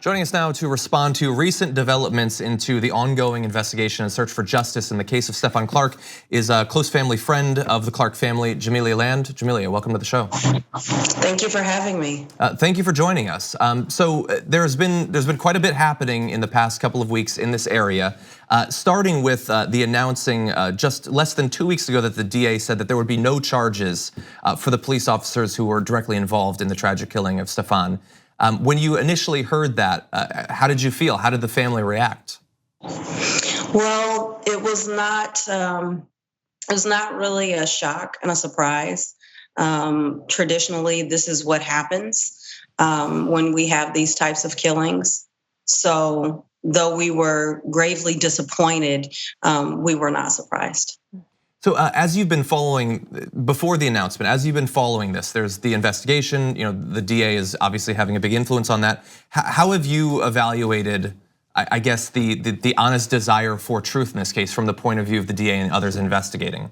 Joining us now to respond to recent developments into the ongoing investigation and search for justice in the case of Stephon Clark is a close family friend of the Clark family, Jamelia Land. Jamelia, welcome to the show. Thank you for having me. Thank you for joining us. So there's been quite a bit happening in the past couple of weeks in this area, starting with the announcing just less than 2 weeks ago that the DA said that there would be no charges for the police officers who were directly involved in the tragic killing of Stephon. When you initially heard that, how did you feel? How did the family react? Well, it was not really a shock and a surprise. Traditionally, this is what happens when we have these types of killings. So though we were gravely disappointed, we were not surprised. So as you've been following, before the announcement, as you've been following this, there's the investigation, the DA is obviously having a big influence on that. How have you evaluated, I guess, the honest desire for truth in this case from the point of view of the DA and others investigating?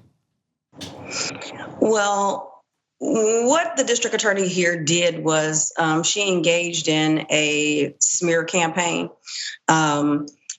Well, what the district attorney here did was she engaged in a smear campaign.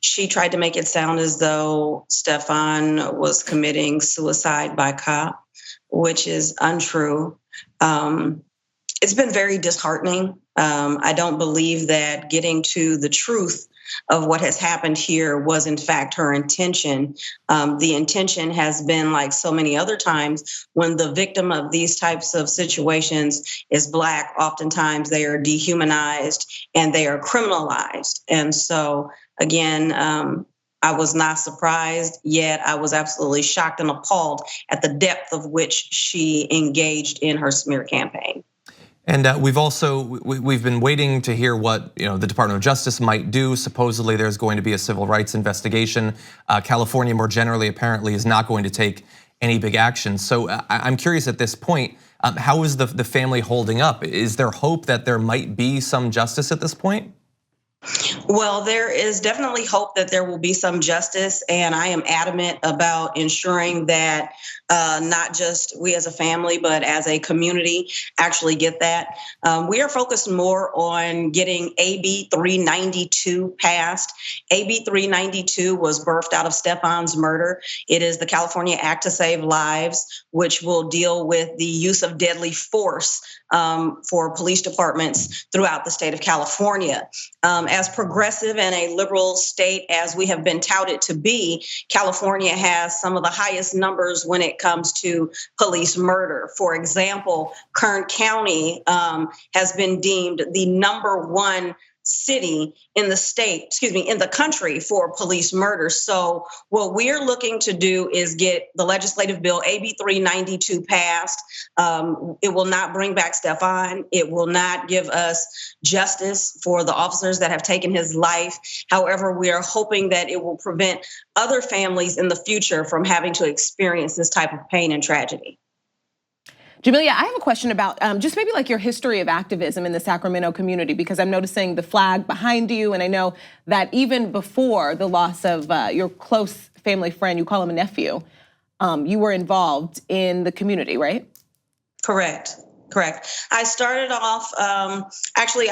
She tried to make it sound as though Stephon was committing suicide by cop, which is untrue. It's been very disheartening. I don't believe that getting to the truth of what has happened here was in fact her intention. The intention has been, like so many other times, when the victim of these types of situations is Black, oftentimes they are dehumanized and they are criminalized. And so again, I was not surprised, yet I was absolutely shocked and appalled at the depth of which she engaged in her smear campaign. And we've been waiting to hear what the Department of Justice might do. Supposedly there's going to be a civil rights investigation. California more generally apparently is not going to take any big action. So I'm curious at this point, how is the family holding up? Is there hope that there might be some justice at this point? Well, there is definitely hope that there will be some justice, and I am adamant about ensuring that not just we as a family, but as a community actually get that. We are focused more on getting AB 392 passed. AB 392 was birthed out of Stephon's murder. It is the California Act to Save Lives, which will deal with the use of deadly force for police departments throughout the state of California. As progressive and a liberal state as we have been touted to be, California has some of the highest numbers when it comes to police murder. For example, Kern County has been deemed the #1 city in the state, in the country for police murder. So what we're looking to do is get the legislative bill AB 392 passed. It will not bring back Stephon. It will not give us justice for the officers that have taken his life. However, we are hoping that it will prevent other families in the future from having to experience this type of pain and tragedy. Jamelia, I have a question about just maybe like your history of activism in the Sacramento community, because I'm noticing the flag behind you, and I know that even before the loss of your close family friend, you call him a nephew, you were involved in the community, right? Correct. I started off, actually,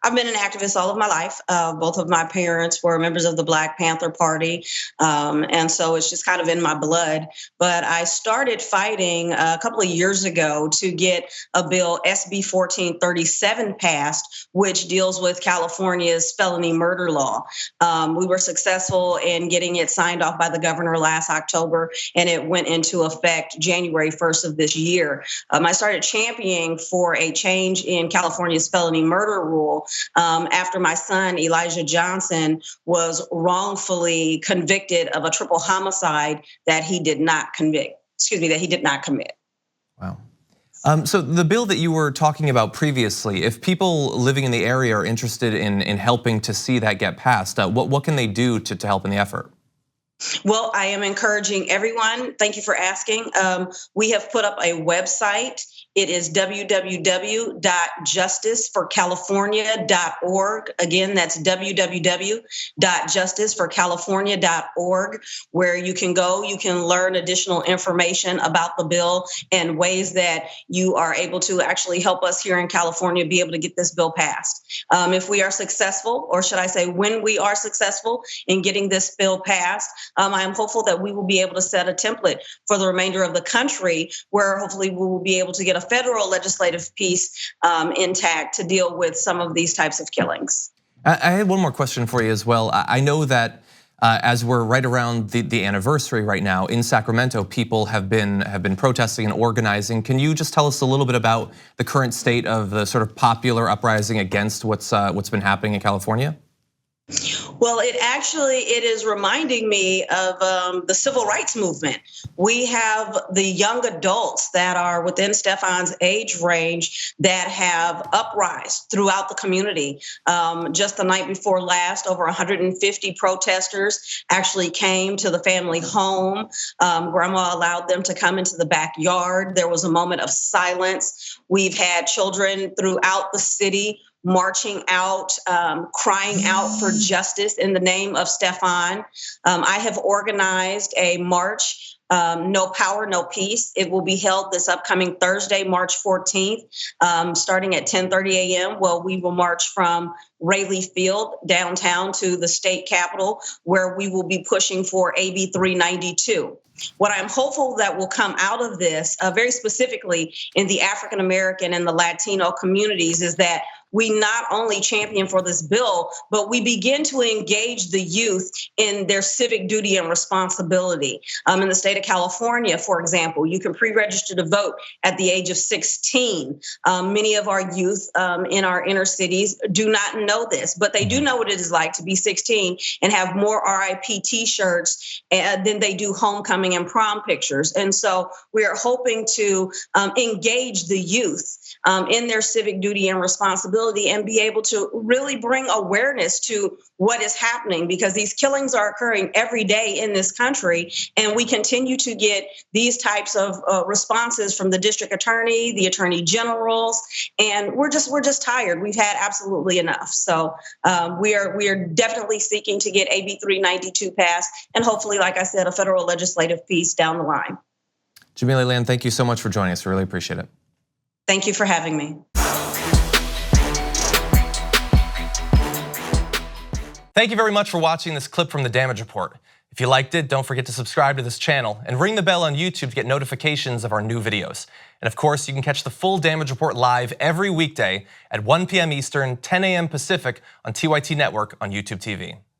I've been an activist all of my life. Both of my parents were members of the Black Panther Party. And so it's just kind of in my blood. But I started fighting a couple of years ago to get a bill, SB 1437, passed, which deals with California's felony murder law. We were successful in getting it signed off by the governor last October, and it went into effect January 1st of this year. I started championing for a change in California's felony murder rule after my son, Elijah Johnson, was wrongfully convicted of a triple homicide that he did not commit. Wow. So the bill that you were talking about previously, if people living in the area are interested in helping to see that get passed, what can they do to help in the effort? Well, I am encouraging everyone. Thank you for asking. We have put up a website. It is www.justiceforcalifornia.org. Again, that's www.justiceforcalifornia.org, where you can go, you can learn additional information about the bill and ways that you are able to actually help us here in California be able to get this bill passed. If we are successful, or should I say when we are successful in getting this bill passed, I am hopeful that we will be able to set a template for the remainder of the country, where hopefully we will be able to get a federal legislative piece intact to deal with some of these types of killings. I had one more question for you as well. I know that as we're right around the anniversary right now in Sacramento, people have been protesting and organizing. Can you just tell us a little bit about the current state of the sort of popular uprising against what's been happening in California? Well, it is reminding me of the civil rights movement. We have the young adults that are within Stephon's age range that have uprised throughout the community. Just the night before last, over 150 protesters actually came to the family home. Grandma allowed them to come into the backyard. There was a moment of silence. We've had children throughout the city marching out, crying out for justice in the name of Stephon. I have organized a march, No Power, No Peace. It will be held this upcoming Thursday, March 14th, starting at 10:30 a.m. Well, we will march from Rayleigh Field downtown to the state capitol, where we will be pushing for AB 392. What I'm hopeful that will come out of this, very specifically in the African American and the Latino communities, is that we not only champion for this bill, but we begin to engage the youth in their civic duty and responsibility. In the state of California, for example, you can pre-register to vote at the age of 16. Many of our youth in our inner cities do not know this, but they do know what it is like to be 16 and have more RIP t-shirts than they do homecoming and prom pictures. And so we are hoping to engage the youth in their civic duty and responsibility, and be able to really bring awareness to what is happening, because these killings are occurring every day in this country, and we continue to get these types of responses from the district attorney, the attorney generals, and we're just tired. We've had absolutely enough. So we are definitely seeking to get AB 392 passed, and hopefully, like I said, a federal legislative piece down the line. Jamelia Land, thank you so much for joining us. We really appreciate it. Thank you for having me. Thank you very much for watching this clip from the Damage Report. If you liked it, don't forget to subscribe to this channel and ring the bell on YouTube to get notifications of our new videos. And of course, you can catch the full Damage Report live every weekday at 1 p.m. Eastern, 10 a.m. Pacific on TYT Network on YouTube TV.